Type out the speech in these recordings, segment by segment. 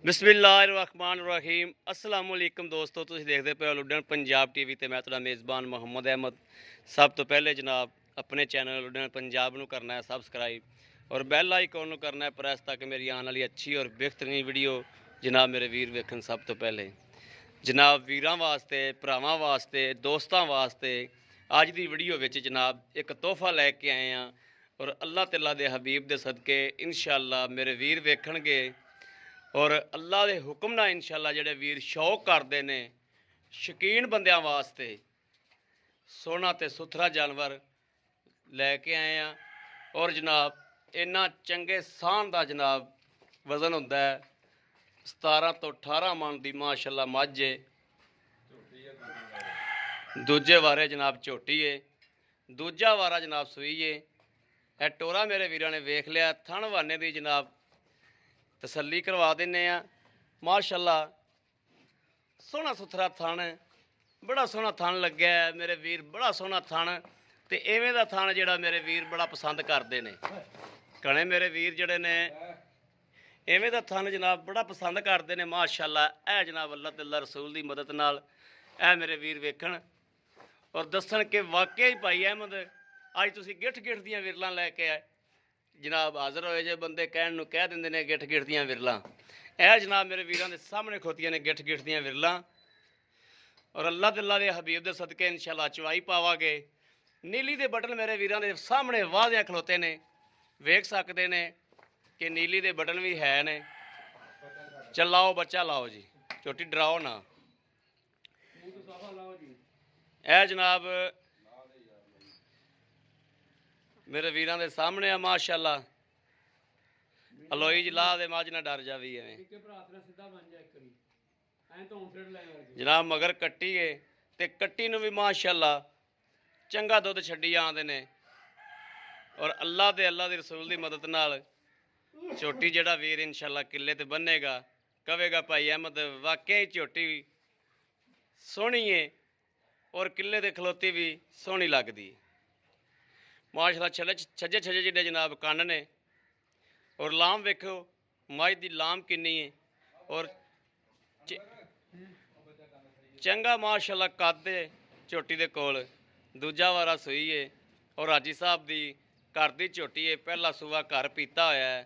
बिस्मिल्लाहिर्रहमानिर्रहीम अस्सलाम वालेकुम दोस्तों, तुसीं देखदे पे हो लुधियाना पंजाब टीवी ते मैं तुहाडा मेज़बान मुहम्मद अहमद। सब तो पहले जनाब अपने चैनल लुधियाना पंजाब नूं करना है सबसक्राइब और बैल आइकॉन नूं करना है प्रेस ताकि मेरी आने वाली अच्छी और बेहतरीन वीडियो जनाब मेरे वीर वेखन। सब तो पहले जनाब वीरां वास्ते, भरावां वास्ते, दोस्तां वास्ते अज दी वीडियो विच जनाब एक तोहफा लैके आए हैं और अल्लाह तआला दे हबीब दे सदके इंशाअल्लाह मेरे वीर वेखणगे और अल्लाह के हुक्म नाल इंशाअल्लाह जेडे वीर शौक करते हैं शौकीन बंदियां वास्ते सोना ते सुथरा जानवर लैके आए हैं। और जनाब इन्ना चंगे साहन का जनाब वजन होंदा है 17 तो 18 मन की माशाअल्लाह मझ है। दूजे वारे जनाब झोटी है, दूजा वारा जनाब सूई है। यह टोरा मेरे वीरां ने वेख लिया, थण वाने की जनाब तसल्ली करवा देने माशाअल्लाह। सोहना सुथरा थण, बड़ा सोहना थण लग्या है मेरे वीर, बड़ा सोहना थण। तो इवें दा थण जिहड़ा मेरे वीर बड़ा पसंद करते हैं। घणे मेरे वीर जिहड़े ने इवें दा थण जनाब बड़ा पसंद करते हैं माशाअल्लाह। है जनाब अल्लाह तआला रसूल की मदद नाल ऐ मेरे वीर वेखण और दसन कि वाकई भाई अहमद अज तुसीं गिठ गिठ दियां विरलां लैके आए जनाब। हाज़र होए जे बंदे कहण नूं कह दिंदे ने गिठ गिठ दियां विरलां। यह जनाब मेरे वीरां दे सामने खोतियां ने गिठ गिठ दियां विरलां और अल्लाह तआला दे हबीब दे सदके इंशाअल्लाह चवाई पावांगे। नीली दे बटन मेरे वीरां दे सामने वादियां खलोते ने, वेख सकते ने कि नीली दे बटन भी है ने। चल लाओ बच्चा लाओ जी, छोटी डराओ ना। यह जनाब मेरे वीरां दे सामने आ माशाअल्लाह। अलोई जी ला दे मझ ना डर जावी है जनाब। मगर कट्टी है ते कट्टी नूं भी माशाअल्लाह चंगा दुध छड्डी आंदे ने और अल्लाह दी रसूल की मदद नाल झोटी जिहड़ा वीर इंशाअल्लाह किले ते बन्नेगा कहेगा भाई अहमद वाकई झोटी सोहनी है और किले ते खलोती भी सोहनी लगदी है माशाअल्लाह। छज्जे छज्जे जिहड़े जनाब कन्न ने और लाम वेखो मझ दी लाम किन्नी है और चंगा माशाअल्लाह कद है झोटी दे कोल। दूजा वारा सूई है और हाजी साहब दी घर दी झोटी है, पहला सूआ घर पीता होया है।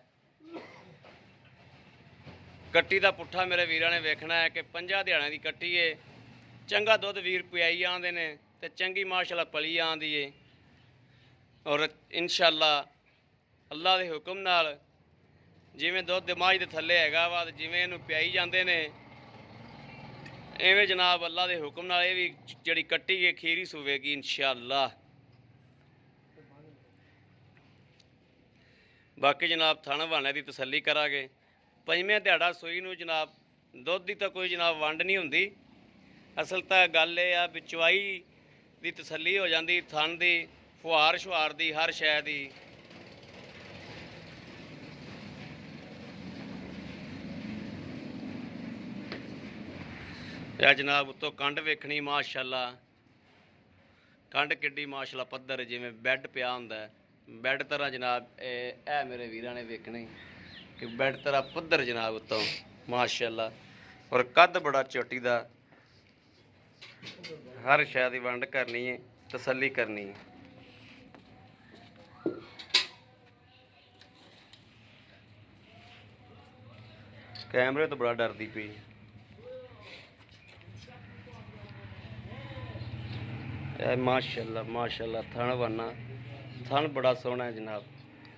कट्टी दा पुट्ठा मेरे वीरां ने वेखना है कि 5 दिहाड़ियां दी कट्टी है। चंगा दुध वीर पियाई आंदे ने ते चंगी माशाअल्लाह पली आंदी है और इंशाअल्लाह अल्लाह के हुक्म नाल जिवें दुध मझ दे थल्ले हैगा वा जिवें इहनूं पियाई जांदे ने इवें जनाब अल्लाह के हुक्म नाल ये भी जिहड़ी कट्टी है खीरी सूवेगी इंशाअल्लाह। बाकी जनाब थण वाने की तसल्ली करांगे। 5वें दिहाड़ा सूई नूं जनाब दुध की तो कोई जनाब वंड नहीं हुंदी। असल तो गल ये आ चवाई की तसल्ली हो जाती थण की फुहार शुहार की हर शै की। यह जनाब उत्तों कंड वेखनी माशाअल्लाह, कंड किड्डी माशाअल्लाह पद्धर जिवें बैड पिया हुंदा है, बैड तरह जनाब ए मेरे वीरां ने वेखनी कि बैड तरह पद्धर जनाब उत्तों माशाअल्लाह। और कद बड़ा झोटी दा, हर शै दी वंड करनी है, तसल्ली करनी है। कैमरे तो बड़ा डरदी पई माशाअल्लाह माशाअल्लाह। थण वाना थण बड़ा सोहना है जनाब।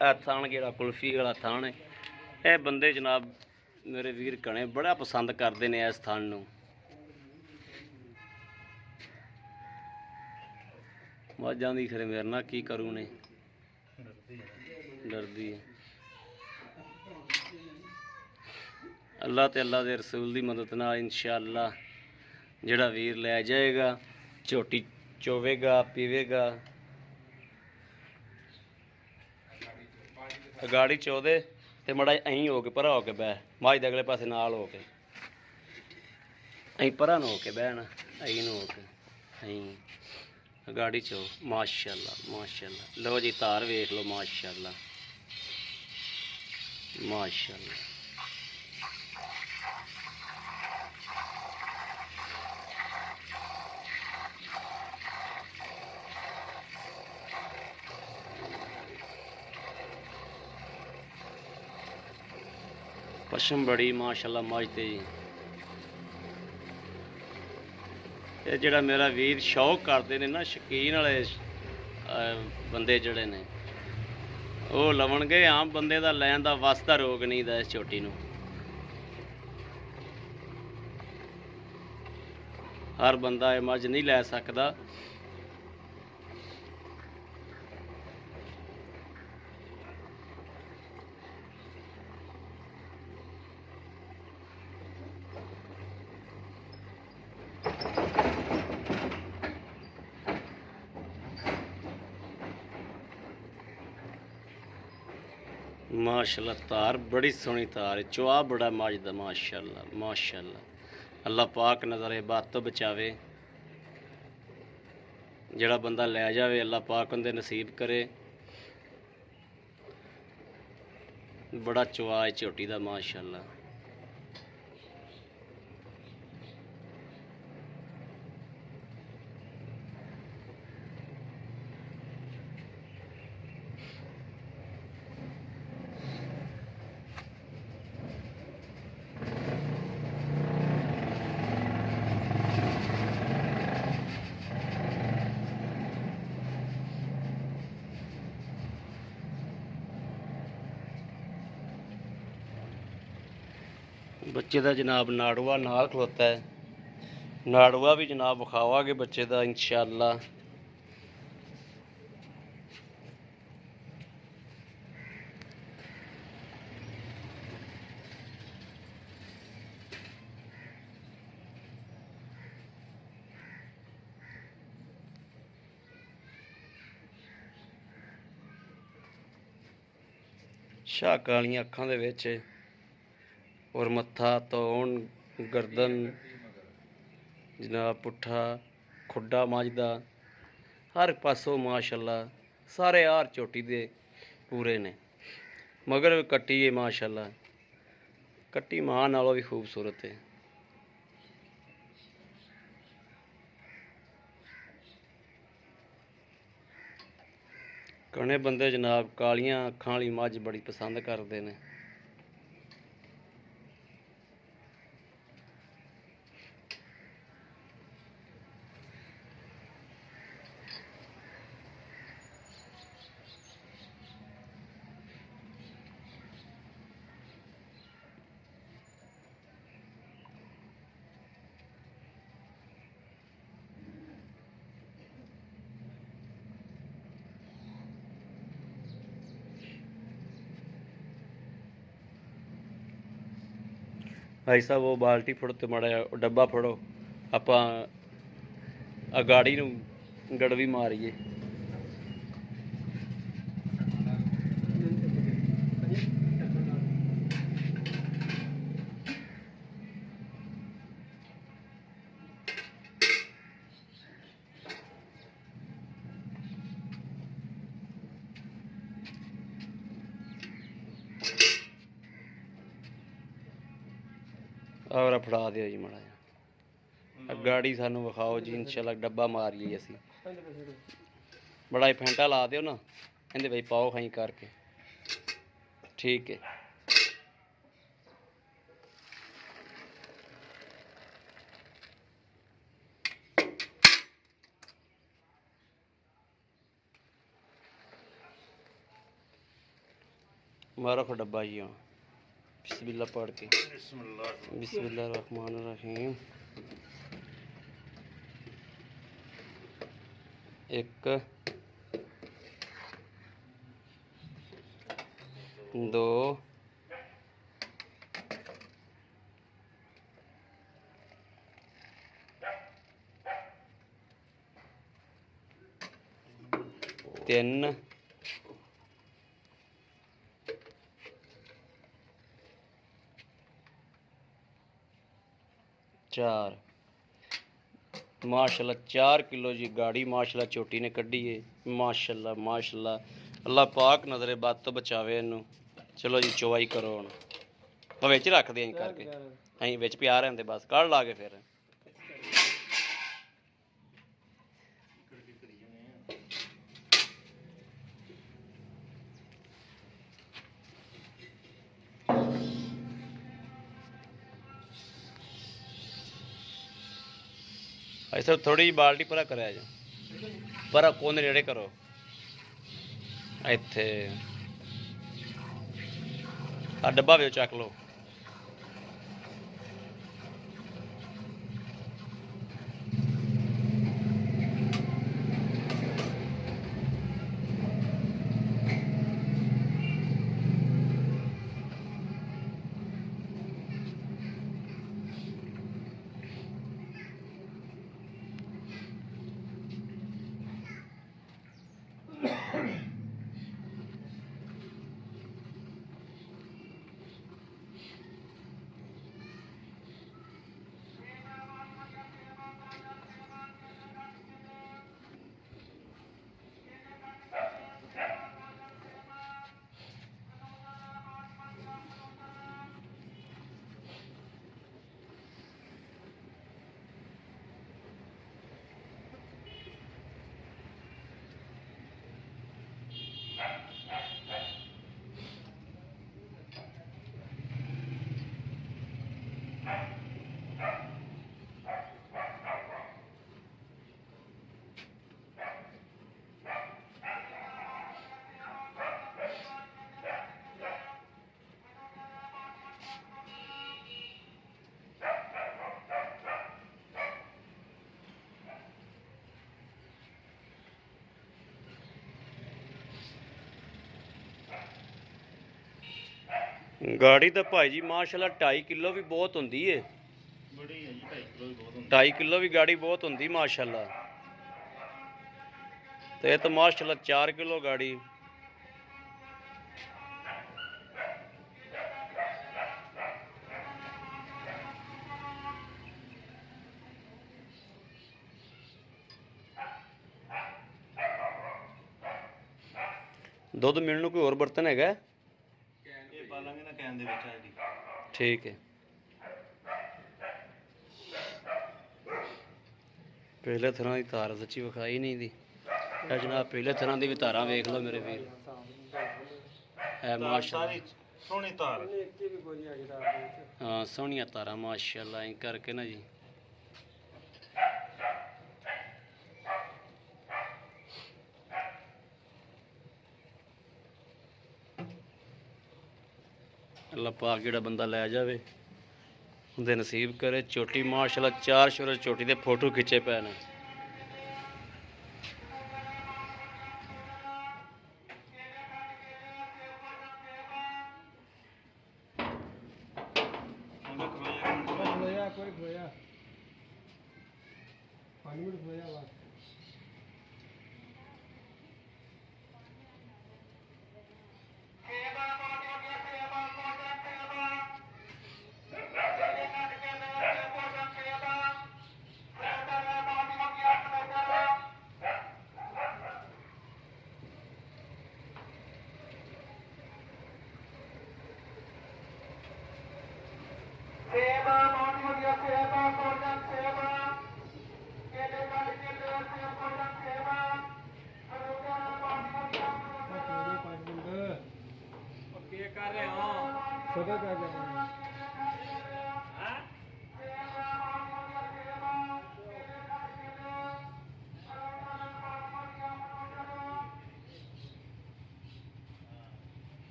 यह थण जिहड़ा कुल्फी वाला थण है यह बंदे जनाब मेरे वीर घणे बड़ा पसंद करते हैं इस थण नूं। मझां दी खरे मेरे नाल की करूँ ने डरदी है। अल्लाह ते अल्लाह दे रसूल की मदद नाल इंशाअल्लाह जिहड़ा वीर लै जाएगा झोटी चोवेगा पीवेगा। गाड़ी चोदे तो मड़ा अं हो के परा हो के बह मझ दे अगले पासे नाल हो के अं परा न हो के बहना अं न हो के अं गाड़ी चो माशाअल्लाह माशाअल्लाह। लो जी धार वेख लो माशाअल्लाह माशाअल्लाह। ਪਸ਼ਮ ਬੜੀ ਮਾਸ਼ਾਅੱਲਾ ਮੱਝ ਤੇ ਜੀ। ਇਹ ਜਿਹੜਾ ਮੇਰਾ ਵੀਰ ਸ਼ੌਕ ਕਰਦੇ ਨੇ ਨਾ, ਸ਼ੌਕੀਨ ਵਾਲੇ ਬੰਦੇ ਜਿਹੜੇ ਨੇ, ਉਹ ਲਵਣਗੇ। ਆਮ ਬੰਦੇ ਦਾ ਲੈਣ ਦਾ ਵੱਸ ਦਾ ਰੋਗ ਨਹੀਂ ਦਾ ਇਸ ਝੋਟੀ ਨੂੰ। ਹਰ ਬੰਦਾ ਇਹ ਮੱਝ ਨਹੀਂ ਲੈ ਸਕਦਾ। माशाल्लाह तार बड़ी सोहनी तार है, चुआ बड़ा मझ दा माशाल्लाह माशाल्लाह। अल्लाह पाक नज़र बात तो बचावे, जड़ा बंदा लै जावे अल्लाह पाक उनदे नसीब करे। बड़ा चुआ है झोटी दा माशाल्लाह। बच्चे का जनाब नाड़ुआ नाल खलोता है, नाड़ुआ भी जनाब विखावागे बच्चे का इंशाअल्लाह। शाह कालियां अखां दे विच और मत्था तौण गर्दन जनाब पुट्ठा खुड्डा मझ दा हर पासों माशाल्लाह सारे हार झोटी दे पूरे ने। मगर कट्टी है माशाल्लाह, कट्टी मां नालों भी खूबसूरत है। कने बंदे जनाब कालियां अखां वाली मझ बड़ी पसंद करते हैं। भाई साहब वो बाल्टी फड़ो तो माड़ा जिहा डब्बा फड़ो, आपां गाड़ी नूं गड़वी मारीए। और फड़ा दिओ जी माड़ा जिहा गाड़ी सानू विखाओ जी इंशाल्लाह, डब्बा मारिए असी। बड़ा ही फैंटा ला दिओ ना कहते भाई पाओ खाई करके, ठीक है। मारो खो डब्बा जी हाँ, बिस्मिल्लाह पढ़ के। बिस्मिल्लाहिर्रहमानिर्रहीम। एक दो तीन चार। माशाल्लाह 4 किलो जी गाड़ी माशाल्लाह छोटी ने कड्डी है माशाल्लाह माशाल्लाह। अल्लाह पाक नज़रे बद तो बचावे इनू। चलो जी चवाई करो हुण विच रख दे करके, अं विच प्यार होंदे बस कड़ ला के फिर। ऐसे थोड़ी जी बाल्टी परा कराया जा पर कोने नेड़े करो ਇੱਥੇ ਆ ਡੱਬਾ ਵਿੱਚ ਚੱਕ ਲਓ। ਗਾੜੀ ਤਾਂ ਭਾਈ ਜੀ ਮਾਸ਼ਾਅੱਲਾ 2.5 ਕਿਲੋ ਵੀ ਬਹੁਤ ਹੁੰਦੀ ਏ। ਬੜੀ ਹੈ ਜੀ 2.5 ਕਿਲੋ ਵੀ ਬਹੁਤ ਹੁੰਦੀ। 2.5 ਕਿਲੋ ਵੀ ਗਾੜੀ ਬਹੁਤ ਹੁੰਦੀ ਮਾਸ਼ਾਅੱਲਾ। ਤੇ ਇਹ ਤਾਂ ਮਾਸ਼ਾਅੱਲਾ 4 ਕਿਲੋ ਗਾੜੀ। ਦੁੱਧ ਮਿਲਣ ਨੂੰ ਕੋਈ ਹੋਰ ਬਰਤਨ ਹੈਗਾ? ਇਹ ਪਾ ਲਾਂਗੇ ਨਾ ਕੈਨ ਦੇ ਵਿੱਚ ਆ ਜੀ। ਠੀਕ ਹੈ। ਪਹਿਲੇ ਥਰਾਂ ਦੀ ਧਾਰ ਸੱਚੀ ਵਿਖਾਈ ਨਹੀਂ ਦੀ। ਇਹ ਜਨਾਬ ਪਹਿਲੇ ਥਰਾਂ ਦੀ ਵੀ ਧਾਰਾਂ ਵੇਖ ਲਓ ਮੇਰੇ ਵੀਰ। ਇਹ ਮਾਸ਼ਾਅੱਲਾ ਸਾਰੀ ਸੋਹਣੀ ਧਾਰ। ਹਾਂ ਸੋਹਣੀਆਂ ਧਾਰਾਂ ਮਾਸ਼ਾਅੱਲਾ ਐਂ ਕਰਕੇ ਨਾ ਜੀ। ਅੱਲਾ ਪਾਕ ਜਿਹੜਾ ਬੰਦਾ ਲੈ ਜਾਵੇ ਉਹਦੇ ਨਸੀਬ ਕਰੇ। ਝੋਟੀ ਮਾਸ਼ਾਅੱਲਾ 4 ਸ਼ੁਰ ਝੋਟੀ ਦੇ ਫੋਟੋ ਖਿੱਚੇ ਪਏ ਨੇ।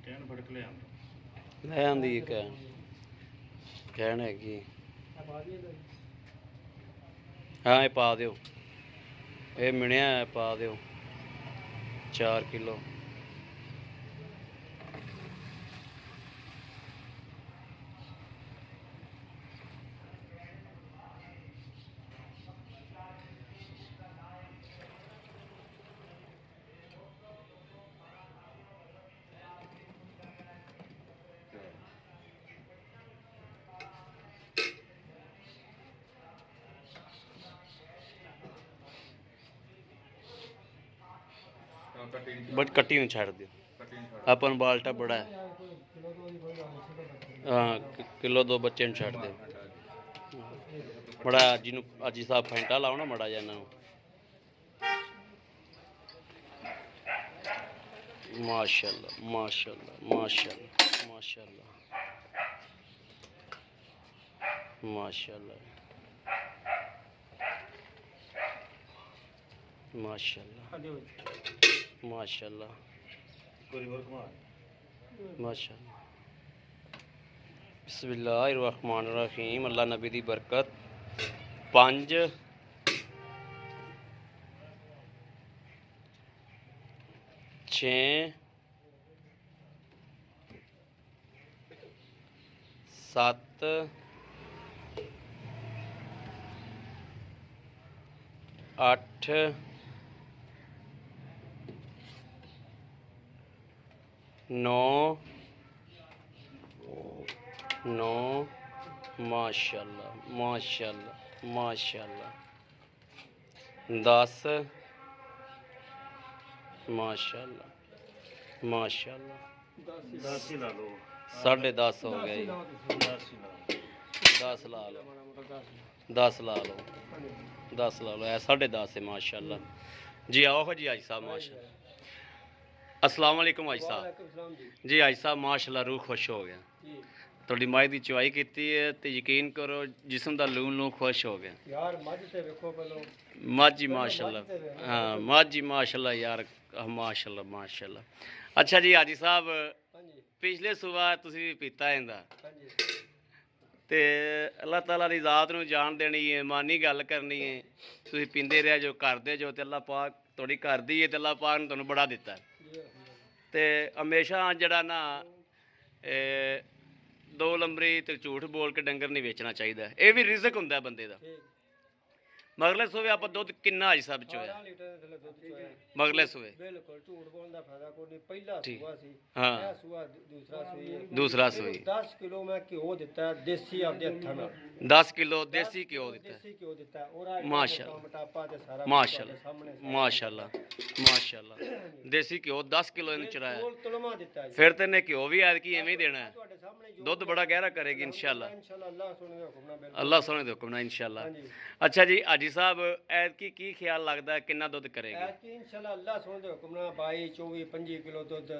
ਕਹਿਣ ਫੜਕ ਲਿਆ ਲੈ ਆਂਦੀ ਇੱਕ ਕਹਿਣ ਹੈਗੀ। ਹਾਂ ਇਹ ਪਾ ਦਿਓ। ਇਹ ਮਿਣਿਆ ਪਾ ਦਿਓ 4 ਕਿਲੋ। ਬਟ ਕੱਟੀ ਨੂੰ ਛੱਡ ਦਿਓ। ਆਪਾਂ ਨੂੰ ਬਾਲਟਾ ਬੜਾ ਹੈ। ਹਾਂ ਕਿਲੋ 2 ਬੱਚੇ ਨੂੰ ਛੱਡ ਦਿਓ। ਬੜਾ ਜਿਹਨੂੰ ਅੱਜ ਸਾਹਿਬ ਫੈਂਟਾ ਲਾਓ ਨਾ ਮੜਾ ਜਿਹਾ ਇਹਨਾਂ ਨੂੰ। ਮਾਸ਼ਾਅੱਲਾ ਮਾਸ਼ਾਅੱਲਾ ਮਾਸ਼ਾਅੱਲਾ ਮਾਸ਼ਾਅੱਲਾ ਮਾਸ਼ਾਅੱਲਾ ਮਾਸ਼ਾਅੱਲਾ ਮਾਸ਼ਾਅੱਲਾ ਮਾਸ਼ਾਅੱਲਾ। बिस्मिल्लाहिर्रहमानिर्रहीम। अल्लाह नबी दी बरकत। 5 6 7 8 9 माशाल्लाह माशाल्लाह माशाल्लाह 10 माशाल्लाह माशाल्लाह 10 ही ला लो। 10.5 हो गया जी। 10 ही ला लो। 10 ला लो 10 ला लो 10 ला लो। 10.5 है माशाल्लाह जी। आओ जी हाजी साहब माशाल्लाह। अस्सलाम वालेकुम हाजी साहब जी। हाजी साहब माशाल्लाह रूह खुश हो गया। ਤੁਹਾਡੀ ਮਾਈ ਦੀ ਚਵਾਈ ਕੀਤੀ ਹੈ ਤੇ ਯਕੀਨ ਕਰੋ ਜਿਸਮ ਦਾ ਲੂਣ ਨੂੰ ਖੁਸ਼ ਹੋ ਗਿਆ ਯਾਰ ਮੱਝ ਤੇ ਵੇਖੋ ਪਹਿਲਾਂ। ਮਾਜੀ ਮਾਸ਼ਾਅੱਲਾ। ਹਾਂ ਮਾਜੀ ਮਾਸ਼ਾਅੱਲਾ ਯਾਰ ਮਾਸ਼ਾਅੱਲਾ ਮਾਸ਼ਾਅੱਲਾ। ਅੱਛਾ ਜੀ ਹਾਜੀ ਸਾਹਿਬ ਪਿਛਲੇ ਸੁਬਾ ਤੁਸੀਂ ਪੀਤਾ ਇਹਦਾ ਤੇ ਅੱਲਾਹ ਤਾਲਾ ਦੀ ਜ਼ਾਤ ਨੂੰ ਜਾਣ ਦੇਣੀ ਹੈ ਮਾਨੀ ਗੱਲ ਕਰਨੀ ਹੈ। ਤੁਸੀਂ ਪੀਂਦੇ ਰਿਹਾ ਜੋ ਕਰਦੇ ਜੋ ਤੇ ਅੱਲਾਹ ਪਾਕ ਤੁਹਾਡੀ ਘਰ ਦੀ ਹੈ ਤੇ ਅੱਲਾਹ ਪਾਕ ਨੇ ਤੁਹਾਨੂੰ ਬੜਾ ਦਿੱਤਾ ਤੇ ਹਮੇਸ਼ਾ ਜਿਹੜਾ ਨਾ 2 ਲੰਬਰੀ ਤੇ ਝੂਠ ਬੋਲ ਕੇ ਡੰਗਰ ਨਹੀਂ ਵੇਚਣਾ ਚਾਹੀਦਾ। ਇਹ ਵੀ ਰਿਜ਼ਕ ਹੁੰਦਾ ਬੰਦੇ ਦਾ। ਮਗਲੇ ਸੂਵੇ ਆਪਾਂ ਦੁੱਧ ਕਿੰਨਾ ਹਾਜੀ ਸਾਹਿਬ ਚੋਇਆ? 12 ਲੀਟਰ ਦੇ ਦੁੱਧ ਚੋਇਆ ਮਗਲੇ ਸੂਵੇ। ਬਿਲਕੁਲ ਝੂਠ ਬੋਲਣ ਦਾ ਫਾਇਦਾ ਕੋਈ ਨਹੀਂ। ਪਹਿਲਾ ਸੂਆ ਸੀ। ਹਾਂ ਇਹ ਸੂਆ ਦੂਸਰਾ ਸੂਈ ਹੈ। ਦੂਸਰਾ ਸੂਈ। 10 ਕਿਲੋ ਮੈਂ ਘਿਓ ਦਿੱਤਾ ਦੇਸੀ ਆਪਦੇ ਹੱਥਾਂ ਨਾਲ। 10 ਕਿਲੋ ਦੇਸੀ ਘਿਓ ਦਿੱਤਾ। ਦੇਸੀ ਘਿਓ ਦਿੱਤਾ ਔਰ ਆ ਮਾਸ਼ਾਅੱਲਾ ਮੋਟਾਪਾ ਤੇ ਸਾਰਾ ਮਾਸ਼ਾਅੱਲਾ ਸਾਹਮਣੇ ਮਾਸ਼ਾਅੱਲਾ ਮਾਸ਼ਾਅੱਲਾ। ਦੇਸੀ ਘਿਓ 10 ਕਿਲੋ ਇਹਨੂੰ ਚਰਾਇਆ। ਕੋਲ ਤਲਮਾ ਦਿੱਤਾ ਜੀ। ਫਿਰ ਤੇ ਨੇ ਘਿਓ ਵੀ ਐਤਕੀ ਐਵੇਂ ਹੀ ਦੇਣਾ ਹੈ। ਤੁਹਾਡੇ ਸਾਹਮਣੇ ਜੋ ਦੁੱਧ ਬੜਾ ਗਹਿਰਾ ਕਰੇਗੀ ਇਨਸ਼ਾਅੱਲਾ। ਇਨਸ਼ਾਅੱਲਾ ਅੱਲਾਹ ਸੁਣੇ ਦਾ ਹੁਕਮ ਨਾਲ ਬਿਲਕੁਲ। ਅੱਲਾਹ ਸੋਹਣੇ ਦੇ ਹੁਕਮ ਨਾਲ ਇਨਸ਼ਾਅੱਲਾ। ਹਾਂਜੀ ਅੱਛਾ ਜੀ ਹਾਜੀ ਸਾਹਿਬ ਐਤਕੀ ਕੀ ਖਿਆਲ ਲੱਗਦਾ ਕਿੰਨਾ ਦੁੱਧ ਕਰੇਗੀ? ਐਤਕੀ ਇਨਸ਼ਾਅੱਲਾ ਅੱਲਾਹ ਸੁਣੇ ਦੇ ਹੁਕਮ ਨਾਲ 22 24 25 ਕਿਲੋ ਦੁੱਧ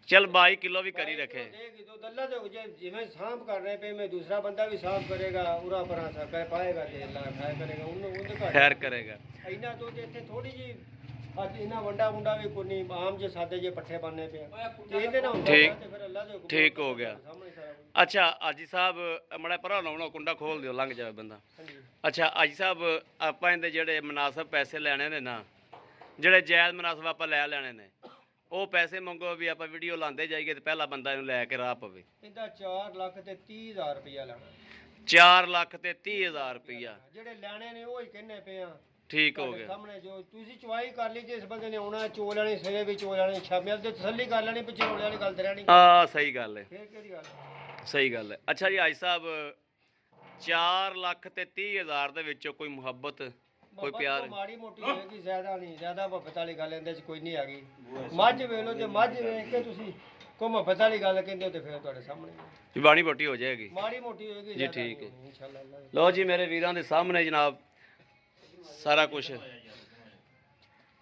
ਚਲ 22 ਕਿਲੋ ਵੀ ਕਰੀ ਰੱਖੇ। ਦੇਗੀ ਦੁੱਧ ਅੱਲਾਹ ਦੇ ਜੇ ਜਿਵੇਂ ਸਾਂਭ ਕਰ ਰਹੇ ਪਏ ਮੈਂ ਦੂਸਰਾ ਬੰਦਾ ਵੀ ਸਾਂਭ ਕਰੇਗਾ ਉਰਾ ਪਰਾਂ ਸਾ ਕਰ ਪਾਏਗਾ ਤੇ ਅੱਲਾਹ ਖਾਇਆ ਕਰੇਗਾ ਉਹਦੇ ਘਰ ਖੈਰ ਕਰੇਗਾ। ਇੰਨਾ ਦੁੱਧ ਇੱਥੇ ਥੋੜੀ ਜੀ ਅੱਜ ਇਹਨਾਂ ਵੰਡਾ ਮੁੰਡਾ ਵੀ ਕੋਈ ਨਹੀਂ ਆਮ ਜੇ ਸਾਦੇ ਜੇ ਪੱਠੇ ਪਾਣੇ ਪਿਆ ਤੇ ਇਹਦੇ ਨਾਲ ਹੁੰਦਾ ਠੀਕ ਤੇ ਫਿਰ ਅੱਲਾਹ ਦੇ ਹੁਕਮ ਠੀਕ ਹੋ ਗਿਆ। ਸਾਹਮਣੇ ਸਾਰਾ ਕੁਝ। ਅੱਛਾ ਹਾਜੀ ਸਾਹਿਬ ਮੜਾ ਭਰਾ ਲਾਉਣਾ ਕੁੰਡਾ ਖੋਲ ਦਿਓ ਲੰਘ ਜਾਵੇ ਬੰਦਾ। ਹਾਂਜੀ ਅੱਛਾ ਹਾਜੀ ਸਾਹਿਬ ਆਪਾਂ ਇਹਦੇ ਜਿਹੜੇ ਮੁਨਾਸਬ ਪੈਸੇ ਲੈਣੇ ਨੇ ਨਾ ਜਿਹੜੇ ਜਾਇਜ਼ ਮੁਨਾਸਬ ਆਪਾਂ ਲੈ ਲੈਣੇ ਨੇ ਉਹ ਪੈਸੇ ਮੰਗੋ ਵੀ ਆਪਾਂ ਵੀਡੀਓ ਲਾਉਂਦੇ ਜਾਈਏ ਤੇ ਪਹਿਲਾ ਬੰਦਾ ਇਹਨੂੰ ਲੈ ਕੇ ਰਾਹ ਪਵੇ। ਇਹਦਾ 4 ਲੱਖ ਤੇ 30,000 ਰੁਪਇਆ ਲੈਣਾ। 4 ਲੱਖ ਤੇ 30,000 ਰੁਪਈਆ। ਜਿਹੜੇ ਲੈਣੇ ਨੇ ਉਹ ਹੀ ਕਹਿੰਦੇ ਪਏ ਆ। ਠੀਕ ਹੋ ਤੁਹਾਡੇ ਗਿਆ। ਸਾਹਮਣੇ ਜੋ ਤੁਸੀਂ ਚੁਆਈ ਕਰ ਲਈ ਜਿਸ ਬੰਦੇ ਨੇ ਆਉਣਾ ਚੋਲ ਵਾਲੀ ਸਵੇਰੇ ਵੀ ਚੋਲ ਵਾਲੀ ਸ਼ਾਮੀ ਤੇ ਤਸੱਲੀ ਕਰ ਲੈਣੀ ਪਿੱਛੇ ਰੋਲੇ ਵਾਲੀ ਗੱਲ ਤੇ ਰਹਿਣੀ। ਸਹੀ ਗੱਲ ਹੈ ਫੇਰ ਕਿਹੜੀ ਗੱਲ? ਸਹੀ ਗੱਲ ਹੈ। ਅੱਛਾ ਜੀ ਹਾਜੀ ਸਾਹਿਬ 4 ਲੱਖ ਤੇ 30,000 ਦੇ ਵਿੱਚੋਂ ਕੋਈ ਮੁਹੱਬਤ ਕੋਈ ਪਿਆਰ? ਮਾੜੀ ਮੋਟੀ ਹੋਏਗੀ ਜ਼ਿਆਦਾ ਨਹੀਂ। ਜ਼ਿਆਦਾ ਮੁਹੱਬਤ ਵਾਲੀ ਗੱਲ ਇਹਦੇ 'ਚ ਕੋਈ ਨਹੀਂ ਹੈਗੀ। ਮੱਝ ਵੇਖ ਲਓ ਜੇ ਮੱਝ ਵੇਖ ਕੇ ਤੁਸੀਂ ਕੋਈ ਮੁਹੱਬਤ ਵਾਲੀ ਗੱਲ ਕਹਿੰਦੇ ਹੋ ਤੇ ਫਿਰ ਤੁਹਾਡੇ ਸਾਹਮਣੇ ਬਾਣੀ ਬੋਟੀ ਹੋ ਜਾਏਗੀ। ਮਾੜੀ ਮੋਟੀ ਹੋਏਗੀ ਜੀ ਠੀਕ ਹੈ। ਇਨਸ਼ਾਅੱਲਾ। ਲਓ ਜੀ ਮੇਰੇ ਵੀਰਾਂ ਦੇ ਸਾਹਮਣੇ ਜਨਾਬ ਸਾਰਾ ਕੁਝ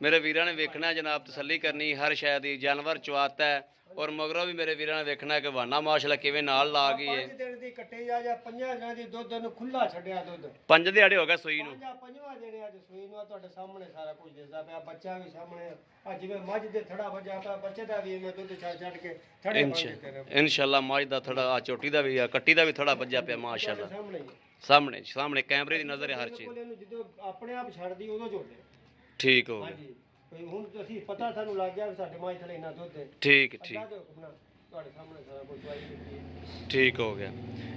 ਮੇਰੇ ਵੀਰਾਂ ਨੇ ਵੇਖਣਾ ਜਨਾਬ ਤਸੱਲੀ ਕਰਨੀ ਹਰ ਸ਼ੈ ਦੀ। ਜਾਨਵਰ ਚਵਾਤਾ ਹੈ ਔਰ ਮਗਰੋਂ ਵੀ ਮੇਰੇ ਵੀਰਾਂ ਨੇ ਵੇਖਣਾ ਕਿ ਵਾਨਾ ਮਾਸ਼ਾਅੱਲਾ ਕਿਵੇਂ ਨਾਲ ਲਾ ਗਈ ਹੈ। 5 ਦਿਨ ਦੀ ਕੱਟੇ ਜਾਂ 5 ਦਿਨਾਂ ਦੀ ਦੁੱਧ ਨੂੰ ਖੁੱਲਾ ਛੱਡਿਆ ਦੁੱਧ 5 ਦਿਹਾੜੇ ਹੋ ਗਏ ਸੂਈ ਨੂੰ। ਪੰਜਵਾਂ ਦਿਨ ਅੱਜ ਸੂਈ ਨੂੰ ਤੁਹਾਡੇ ਸਾਹਮਣੇ ਸਾਰਾ ਕੁਝ ਦਿਸਦਾ ਪਿਆ। ਬੱਚਾ ਵੀ ਸਾਹਮਣੇ ਆ ਜਿਵੇਂ ਮੱਝ ਦੇ ਥੜਾ ਵੱਜਾ ਪਿਆ ਬੱਚੇ ਦਾ ਵੀ ਮੈਂ ਦੁੱਧ ਛੱਡ ਕੇ ਥੜੇ ਬੰਦ ਦਿੱਤੇ ਨੇ। ਇਨਸ਼ਾਅੱਲਾ ਮੱਝ ਦਾ ਥੜਾ ਆ ਝੋਟੀ ਦਾ ਵੀ ਆ ਕੱਟੀ ਦਾ ਵੀ ਥੜਾ ਵੱਜਿਆ ਪਿਆ ਮਾਸ਼ਾਅੱਲਾ। ਸਾਹਮਣੇ ਹੀ। ਸਾਹਮਣੇ ਸਾਹਮਣੇ ਕੈਮਰੇ ਦੀ ਨਜ਼ਰ ਹੈ ਹਰ ਚੀਜ਼। ਇਹਨੂੰ ਜਦੋਂ ਆਪਣੇ ਆਪ ਛੱਡਦੀ ਉਦੋਂ ਝੋਟੇ। ਠੀਕ ਹੋ ਗਿਆ। ਹਾਂਜੀ ਕੋਈ ਹੁਣ ਅਸੀਂ ਪਤਾ ਸਾਨੂੰ ਲੱਗ ਗਿਆ ਵੀ ਸਾਡੇ ਮਾਈ ਥਲੇ ਇੰਨਾ ਦੁੱਧ ਹੈ। ਠੀਕ ਅੱਲਾ ਦੇ ਹੁਕਮ ਨਾਲ ਤੁਹਾਡੇ ਸਾਹਮਣੇ ਸਾਰਾ ਕੁਝ ਵਾਈ ਦਿੱਤੀ। ਠੀਕ ਹੋ ਗਿਆ।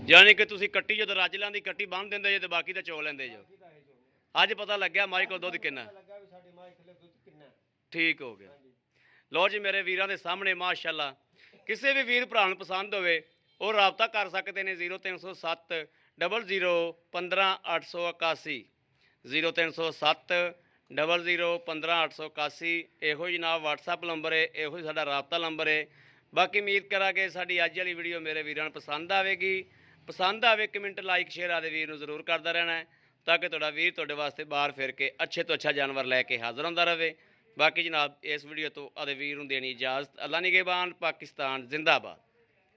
ਯਾਨੀ ਕਿ ਤੁਸੀਂ ਕੱਟੀ ਜਦੋਂ ਰਾਜਲਾਂ ਦੀ ਕੱਟੀ ਬੰਨ ਦਿੰਦੇ ਜੇ ਤੇ ਬਾਕੀ ਤਾਂ ਚੋ ਲੈਂਦੇ ਜੋ। ਅੱਜ ਪਤਾ ਲੱਗਿਆ ਮਾਈ ਕੋਲ ਦੁੱਧ ਕਿੰਨਾ। ਲੱਗਾ ਵੀ ਸਾਡੇ ਮਾਈ ਥਲੇ ਦੁੱਧ ਕਿੰਨਾ। ਠੀਕ ਹੋ ਗਿਆ। ਲਓ ਜੀ ਮੇਰੇ ਵੀਰਾਂ ਦੇ ਸਾਹਮਣੇ ਮਾਸ਼ਾਅੱਲਾ ਕਿਸੇ ਵੀ ਵੀਰ ਭਰਾ ਨੂੰ ਪਸੰਦ ਹੋਵੇ ਉਹ ਰਾਬਤਾ ਕਰ ਸਕਦੇ ਨੇ 0307 00 15 881 0307 0015 ਇਹੋ ਜਨਾਬ WhatsApp ਨੰਬਰ ਹੈ, ਇਹੋ ਹੀ ਸਾਡਾ ਰਾਬਤਾ ਨੰਬਰ ਹੈ। ਬਾਕੀ ਉਮੀਦ ਕਰਾਂਗੇ ਸਾਡੀ ਅੱਜ ਵਾਲੀ ਵੀਡੀਓ ਮੇਰੇ ਵੀਰਾਂ ਨੂੰ ਪਸੰਦ ਆਵੇਗੀ। ਪਸੰਦ ਆਵੇ ਕਮੈਂਟ ਲਾਈਕ ਸ਼ੇਅਰ ਆਦੇ ਵੀਰ ਨੂੰ ਜ਼ਰੂਰ ਕਰਦਾ ਰਹਿਣਾ ਹੈ, ਤਾਂ ਕਿ ਤੁਹਾਡਾ ਵੀਰ ਤੁਹਾਡੇ ਵਾਸਤੇ ਬਾਹਰ ਫਿਰ ਕੇ ਅੱਛੇ ਤੋਂ ਅੱਛਾ ਜਾਨਵਰ ਲੈ ਕੇ ਹਾਜ਼ਰ ਹੁੰਦਾ ਰਹੇ। ਬਾਕੀ ਜਨਾਬ ਇਸ ਵੀਡੀਓ ਤੋਂ ਆਦੇ ਵੀਰ ਨੂੰ ਦੇਣੀ ਇਜਾਜ਼ਤ। ਅੱਲਾ ਨਿਗਹਿਬਾਨ, ਪਾਕਿਸਤਾਨ ਜ਼ਿੰਦਾਬਾਦ।